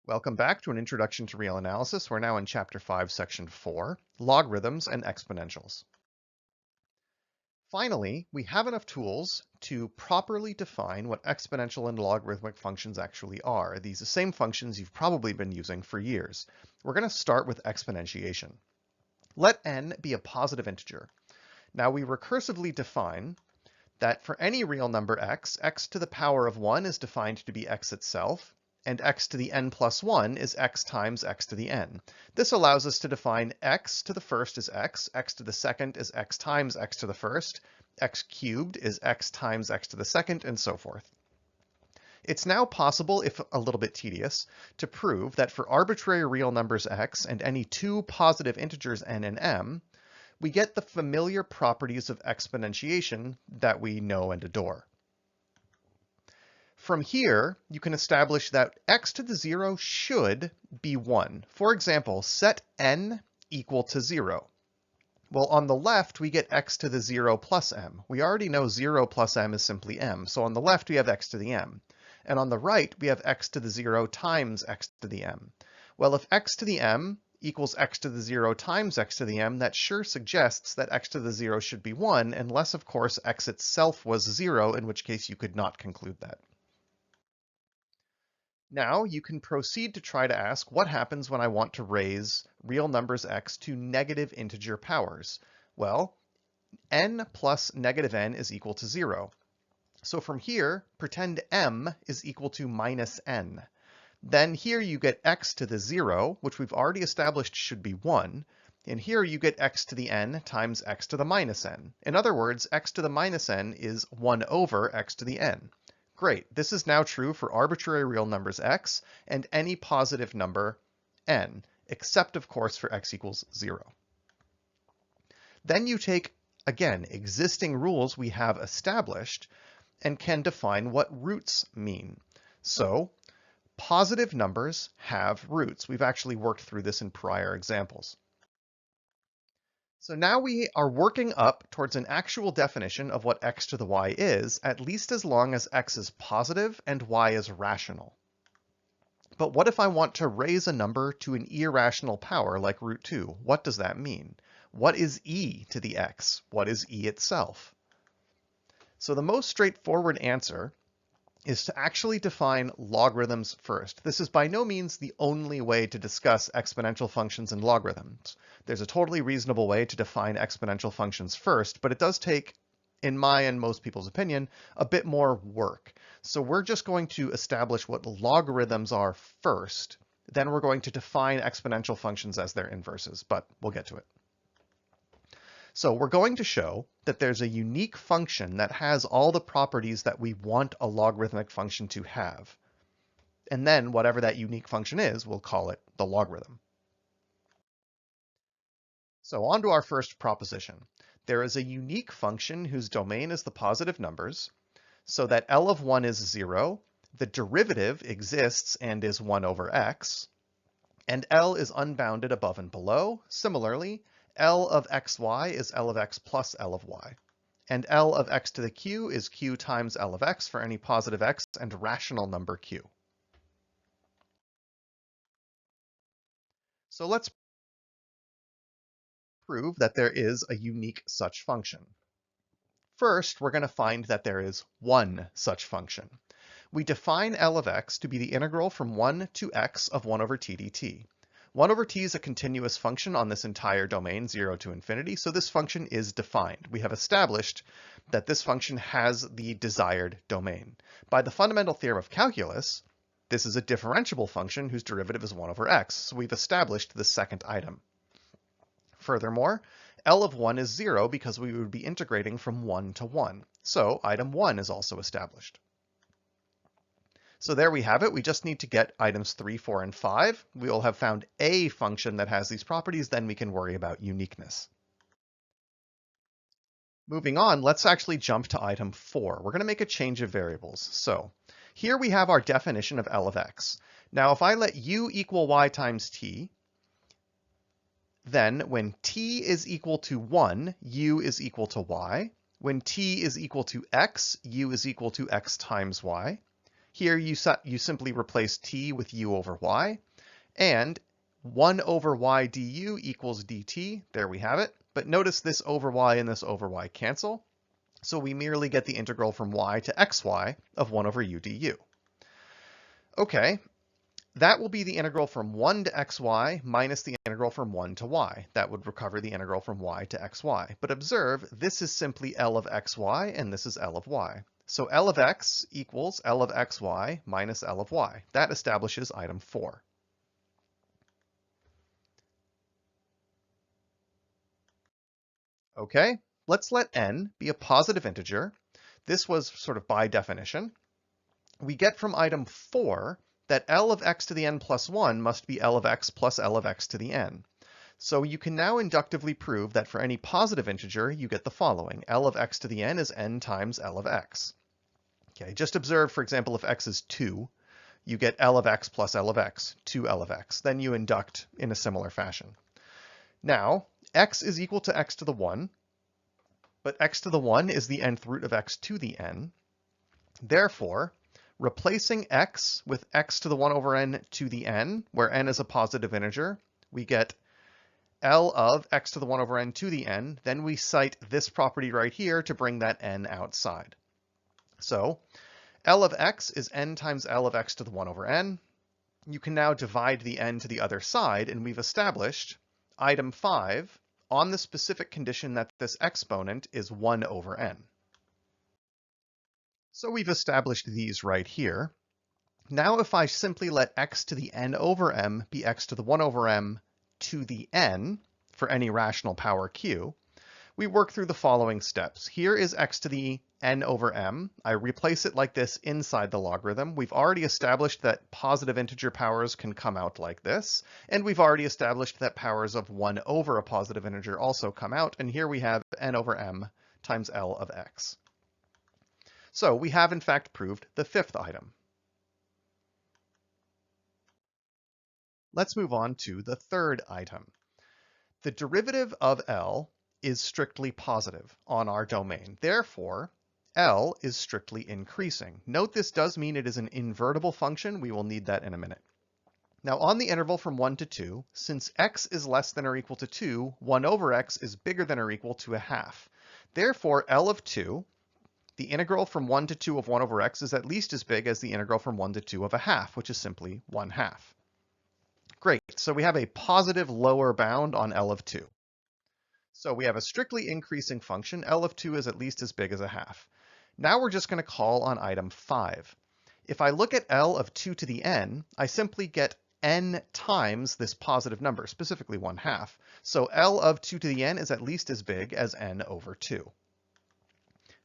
Welcome back to an Introduction to Real Analysis. We're now in Chapter 5, Section 4, Logarithms and Exponentials. Finally, we have enough tools to properly define what exponential and logarithmic functions actually are. These are the same functions you've probably been using for years. We're going to start with exponentiation. Let n be a positive integer. Now we recursively define that for any real number x to the power of 1 is defined to be x itself, and x to the n plus 1 is x times x to the n. This allows us to define x to the first is x to the second is x times x to the first, x cubed is x times x to the second, and so forth. It's now possible, if a little bit tedious, to prove that for arbitrary real numbers x and any two positive integers n and m, we get the familiar properties of exponentiation that we know and adore. From here, you can establish that x to the 0 should be 1. For example, set n equal to 0. Well, on the left, we get x to the 0 plus m. We already know 0 plus m is simply m. So on the left, we have x to the m. And on the right, we have x to the 0 times x to the m. Well, if x to the m equals x to the 0 times x to the m, that sure suggests that x to the 0 should be 1, unless, of course, x itself was 0, in which case you could not conclude that. Now you can proceed to try to ask what happens when I want to raise real numbers x to negative integer powers. Well, n plus negative n is equal to 0. So from here, pretend m is equal to minus n. Then here you get x to the 0, which we've already established should be 1. And here you get x to the n times x to the minus n. In other words, x to the minus n is 1 over x to the n. Great, this is now true for arbitrary real numbers x and any positive number n, except of course for x equals 0. Then you take, again, existing rules we have established and can define what roots mean. So, positive numbers have roots. We've actually worked through this in prior examples. So now we are working up towards an actual definition of what x to the y is, at least as long as x is positive and y is rational. But what if I want to raise a number to an irrational power like root 2? What does that mean? What is e to the x? What is e itself? So the most straightforward answer is to actually define logarithms first. This is by no means the only way to discuss exponential functions and logarithms. There's a totally reasonable way to define exponential functions first, but it does take, in my and most people's opinion, a bit more work. So we're just going to establish what logarithms are first, then we're going to define exponential functions as their inverses, but we'll get to it. So we're going to show that there's a unique function that has all the properties that we want a logarithmic function to have. And then whatever that unique function is, we'll call it the logarithm. So on to our first proposition. There is a unique function whose domain is the positive numbers, so that L of 1 is 0, the derivative exists and is 1 over x, and L is unbounded above and below. Similarly, L of xy is L of x plus L of y. And L of x to the q is q times L of x for any positive x and rational number q. So let's prove that there is a unique such function. First, we're going to find that there is one such function. We define L of x to be the integral from 1 to x of 1 over t dt. 1 over t is a continuous function on this entire domain, 0 to infinity, so this function is defined. We have established that this function has the desired domain. By the fundamental theorem of calculus, this is a differentiable function whose derivative is 1 over x, so we've established the second item. Furthermore, L of 1 is 0 because we would be integrating from 1 to 1, so item 1 is also established. So there we have it. We just need to get items 3, 4, and 5. We will have found a function that has these properties, then we can worry about uniqueness. Moving on, let's actually jump to item 4. We're going to make a change of variables. So here we have our definition of L of x. Now if I let u equal y times t, then when t is equal to 1, u is equal to y. When t is equal to x, u is equal to x times y. Here you simply replace t with u over y, and 1 over y du equals dt. There we have it. But notice this over y and this over y cancel. So we merely get the integral from y to xy of 1 over u du. Okay, that will be the integral from 1 to xy minus the integral from 1 to y. That would recover the integral from y to xy. But observe, this is simply L of xy and this is L of y. So L of x equals L of xy minus L of y. That establishes item 4. Okay, let's let n be a positive integer. This was sort of by definition. We get from item 4 that L of x to the n plus 1 must be L of x plus L of x to the n. So you can now inductively prove that for any positive integer, you get the following. L of x to the n is n times L of x. Okay, just observe, for example, if x is 2, you get L of x plus L of x, 2L of x. Then you induct in a similar fashion. Now, x is equal to x to the 1, but x to the 1 is the nth root of x to the n. Therefore, replacing x with x to the 1 over n to the n, where n is a positive integer, we get L of x to the 1 over n to the n. Then we cite this property right here to bring that n outside. So L of x is n times L of x to the 1 over n. You can now divide the n to the other side, and we've established item 5 on the specific condition that this exponent is 1 over n. So we've established these right here. Now if I simply let x to the n over m be x to the 1 over m to the n for any rational power q, we work through the following steps. Here is x to the n over m. I replace it like this inside the logarithm. We've already established that positive integer powers can come out like this, and we've already established that powers of 1 over a positive integer also come out, and here we have n over m times L of x. So we have in fact proved the 5th item. Let's move on to the 3rd item. The derivative of L is strictly positive on our domain. Therefore, L is strictly increasing. Note this does mean it is an invertible function. We will need that in a minute. Now on the interval from 1 to 2, since x is less than or equal to 2, 1 over x is bigger than or equal to a half. Therefore, L of 2, the integral from 1 to 2 of 1 over x, is at least as big as the integral from 1 to 2 of a half, which is simply 1/2. Great, so we have a positive lower bound on L of 2. So we have a strictly increasing function. L of 2 is at least as big as a half. Now we're just going to call on item 5. If I look at L of 2 to the n, I simply get n times this positive number, specifically 1/2. So L of 2 to the n is at least as big as n over 2.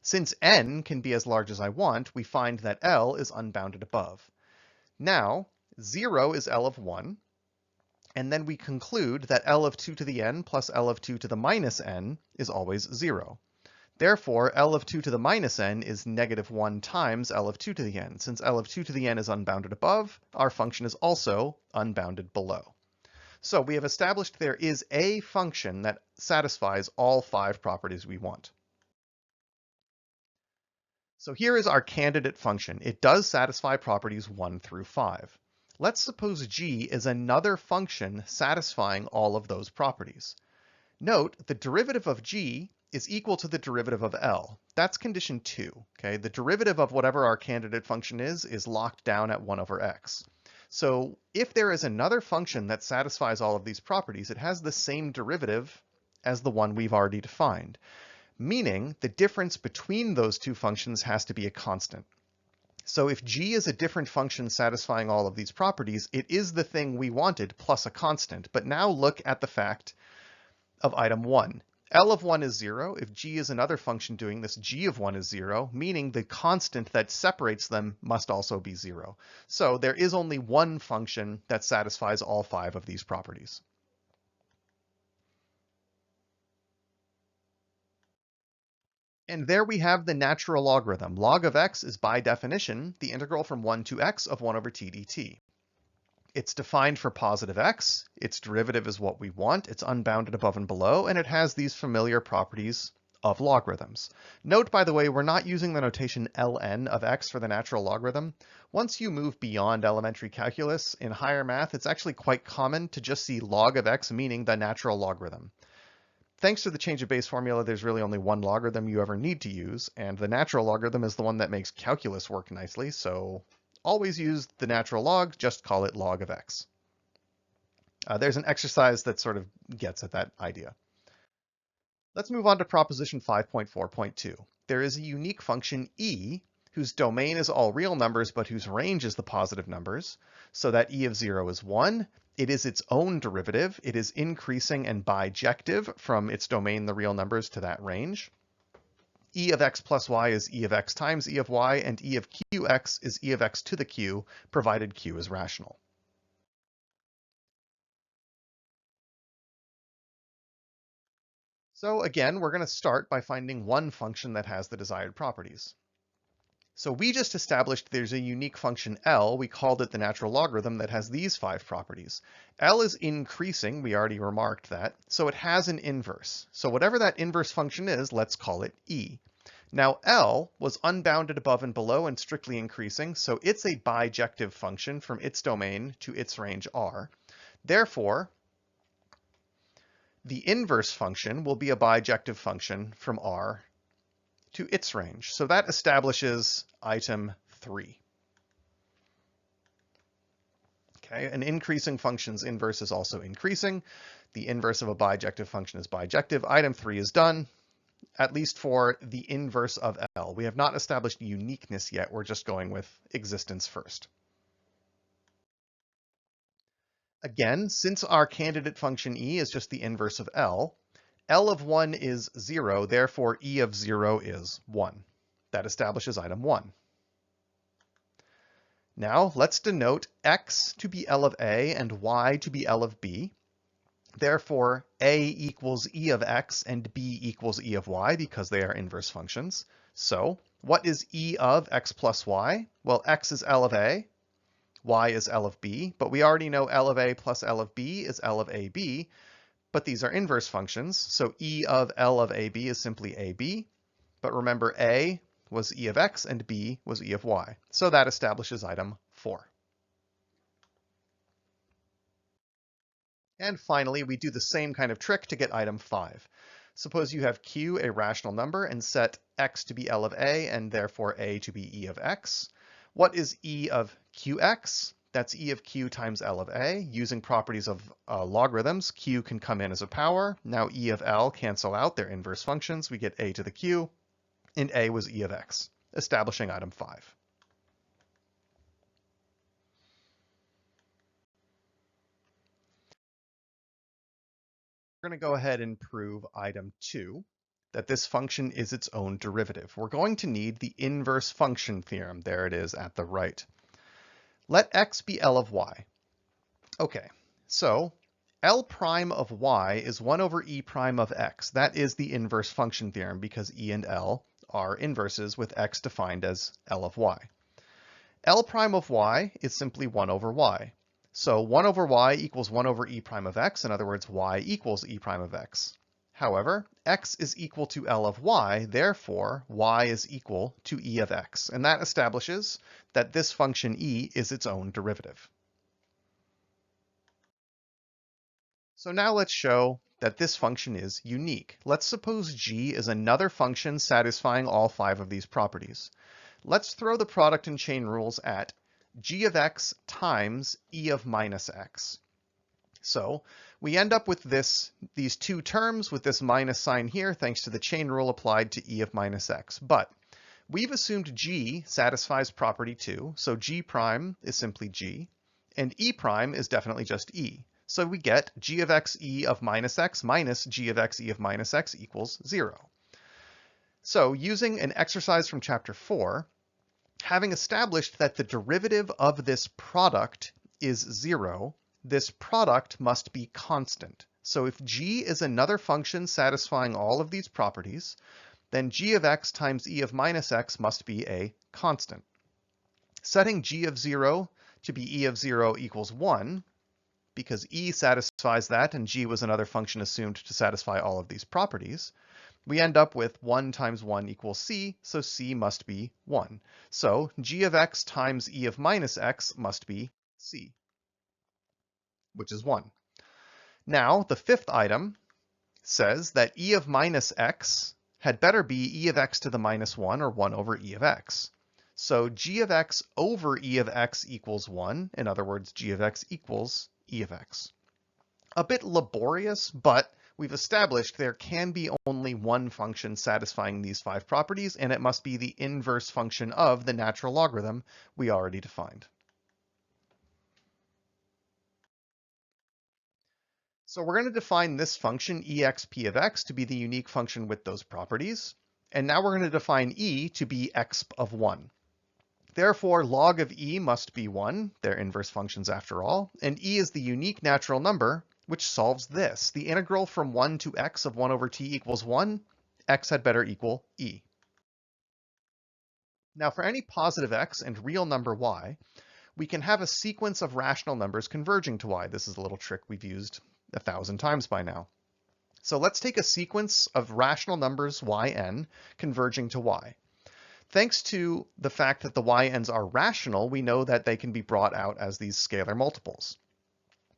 Since n can be as large as I want, we find that L is unbounded above. Now, 0 is L of 1. And then we conclude that L of 2 to the n plus L of 2 to the minus n is always 0. Therefore, L of 2 to the minus n is -1 times L of 2 to the n. Since L of 2 to the n is unbounded above, our function is also unbounded below. So we have established there is a function that satisfies all 5 properties we want. So here is our candidate function. It does satisfy properties 1 through 5. Let's suppose g is another function satisfying all of those properties. Note, the derivative of g is equal to the derivative of L. That's condition 2. Okay? The derivative of whatever our candidate function is locked down at 1 over x. So if there is another function that satisfies all of these properties, it has the same derivative as the one we've already defined, meaning the difference between those two functions has to be a constant. So if g is a different function satisfying all of these properties, it is the thing we wanted plus a constant. But now look at the fact of item 1. L of 1 is 0. If g is another function doing this, g of 1 is 0, meaning the constant that separates them must also be 0. So there is only one function that satisfies all 5 of these properties. And there we have the natural logarithm. Log of x is by definition the integral from 1 to x of 1 over t dt. It's defined for positive x, its derivative is what we want, it's unbounded above and below, and it has these familiar properties of logarithms. Note, by the way, we're not using the notation ln of x for the natural logarithm. Once you move beyond elementary calculus, in higher math, it's actually quite common to just see log of x meaning the natural logarithm. Thanks to the change of base formula, there's really only one logarithm you ever need to use, and the natural logarithm is the one that makes calculus work nicely, so always use the natural log, just call it log of x. There's an exercise that sort of gets at that idea. Let's move on to proposition 5.4.2. There is a unique function e whose domain is all real numbers but whose range is the positive numbers, so that e of 0 is 1. It is its own derivative. It is increasing and bijective from its domain, the real numbers, to that range. E of x plus y is e of x times e of y, and e of qx is e of x to the q, provided q is rational. So again, we're going to start by finding one function that has the desired properties. So we just established there's a unique function L. We called it the natural logarithm that has these 5 properties. L is increasing, we already remarked that, so it has an inverse. So whatever that inverse function is, let's call it E. Now L was unbounded above and below and strictly increasing, so it's a bijective function from its domain to its range R. Therefore, the inverse function will be a bijective function from R to its range. So that establishes item 3. Okay, an increasing function's inverse is also increasing. The inverse of a bijective function is bijective. Item 3 is done, at least for the inverse of L. We have not established uniqueness yet. We're just going with existence first. Again, since our candidate function E is just the inverse of L of 1 is 0, therefore E of 0 is 1. That establishes item 1. Now let's denote x to be L of A and y to be L of B. Therefore, A equals E of x and B equals E of y because they are inverse functions. So what is E of x plus y? Well, x is L of A. Y is L of B, but we already know L of A plus L of B is L of AB, but these are inverse functions, so E of L of AB is simply AB, but remember A was E of X and B was E of Y, so that establishes item 4. And finally, we do the same kind of trick to get item 5. Suppose you have Q a rational number and set X to be L of A and therefore A to be E of X. What is E of QX? That's E of Q times L of A. Using properties of logarithms, Q can come in as a power. Now E of L cancel out their inverse functions. We get A to the Q, and A was E of X, establishing item 5. We're going to go ahead and prove item 2, that this function is its own derivative. We're going to need the inverse function theorem. There it is at the right. Let x be L of y. Okay, so L prime of y is 1 over E prime of x. That is the inverse function theorem because E and L are inverses with x defined as L of y. L prime of y is simply 1 over y. So 1 over y equals 1 over E prime of x. In other words, y equals E prime of x. However, x is equal to L of y, therefore y is equal to E of x. And that establishes that this function E is its own derivative. So now let's show that this function is unique. Let's suppose g is another function satisfying all 5 of these properties. Let's throw the product and chain rules at g of x times E of minus x. So we end up with these two terms with this minus sign here, thanks to the chain rule applied to E of minus x. But we've assumed g satisfies property 2, so g prime is simply g, and E prime is definitely just E. So we get g of x E of minus x minus g of x E of minus x equals 0. So using an exercise from chapter 4, having established that the derivative of this product is 0, this product must be constant. So if g is another function satisfying all of these properties, then g of x times E of minus x must be a constant. Setting g of 0 to be E of 0 equals 1, because E satisfies that and g was another function assumed to satisfy all of these properties, We end up with 1 times 1 equals c, so c must be 1. So g of x times e of minus x must be c, which is 1. Now, the fifth item says that e of minus x had better be e of x to the minus 1, or 1 over e of x. So g of x over e of x equals 1. In other words, g of x equals e of x. A bit laborious, but we've established there can be only one function satisfying these 5 properties, and it must be the inverse function of the natural logarithm we already defined. So we're going to define this function exp of x to be the unique function with those properties. And now we're going to define e to be exp of 1. Therefore, log of e must be 1. They're inverse functions after all. And e is the unique natural number, which solves this. The integral from 1 to x of 1 over t equals 1. X had better equal e. Now, for any positive x and real number y, we can have a sequence of rational numbers converging to y. This is a little trick we've used 1,000 times by now. So let's take a sequence of rational numbers yn converging to y. Thanks to the fact that the yns are rational, we know that they can be brought out as these scalar multiples.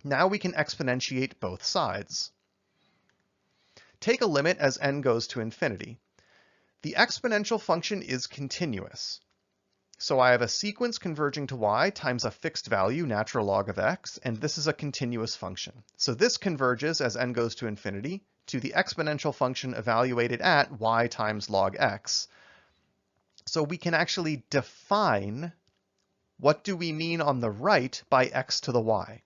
Now we can exponentiate both sides. Take a limit as n goes to infinity. The exponential function is continuous. So I have a sequence converging to y times a fixed value, natural log of x, and this is a continuous function. So this converges as n goes to infinity to the exponential function evaluated at y times log x. So we can actually define what do we mean on the right by x to the y.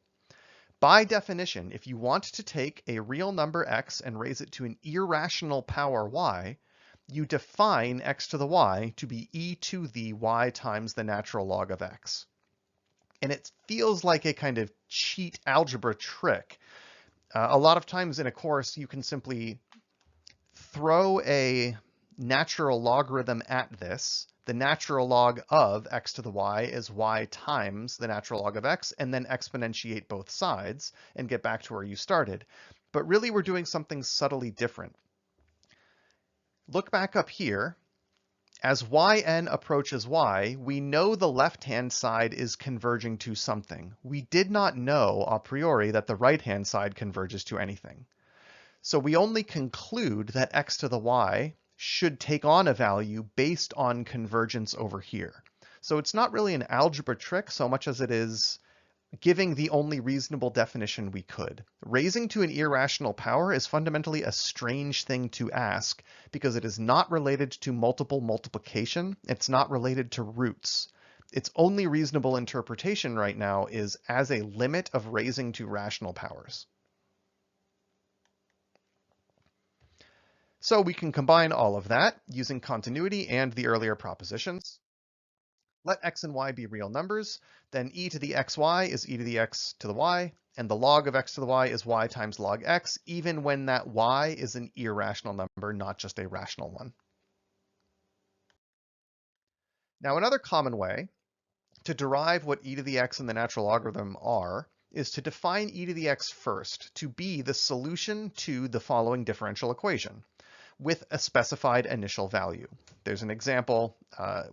By definition, if you want to take a real number x and raise it to an irrational power y, you define x to the y to be e to the y times the natural log of x. And it feels like a kind of cheat algebra trick. A lot of times in a course, you can simply throw a natural logarithm at this. The natural log of x to the y is y times the natural log of x, and then exponentiate both sides and get back to where you started. But really, we're doing something subtly different. Look back up here. As yn approaches y, we know the left-hand side is converging to something. We did not know a priori that the right-hand side converges to anything. So we only conclude that x to the y should take on a value based on convergence over here. So it's not really an algebra trick so much as it is giving the only reasonable definition we could. Raising to an irrational power is fundamentally a strange thing to ask because it is not related to multiple multiplication. It's not related to roots. Its only reasonable interpretation right now is as a limit of raising to rational powers. So we can combine all of that using continuity and the earlier propositions. Let x and y be real numbers, then e to the xy is e to the x to the y, and the log of x to the y is y times log x, even when that y is an irrational number, not just a rational one. Now, another common way to derive what e to the x and the natural logarithm are is to define e to the x first to be the solution to the following differential equation with a specified initial value. There's an example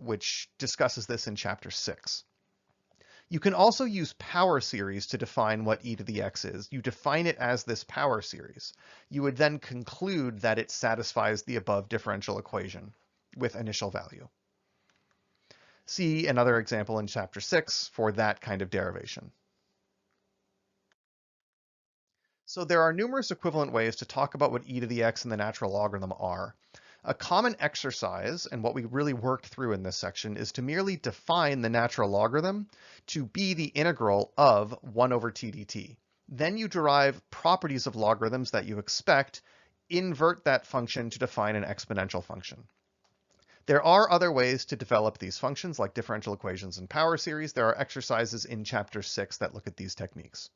which discusses this in chapter 6. You can also use power series to define what e to the x is. You define it as this power series. You would then conclude that it satisfies the above differential equation with initial value. See another example in chapter 6 for that kind of derivation. So there are numerous equivalent ways to talk about what e to the x and the natural logarithm are. A common exercise, and what we really worked through in this section, is to merely define the natural logarithm to be the integral of 1 over t dt. Then you derive properties of logarithms that you expect, invert that function to define an exponential function. There are other ways to develop these functions, like differential equations and power series. There are exercises in chapter 6 that look at these techniques.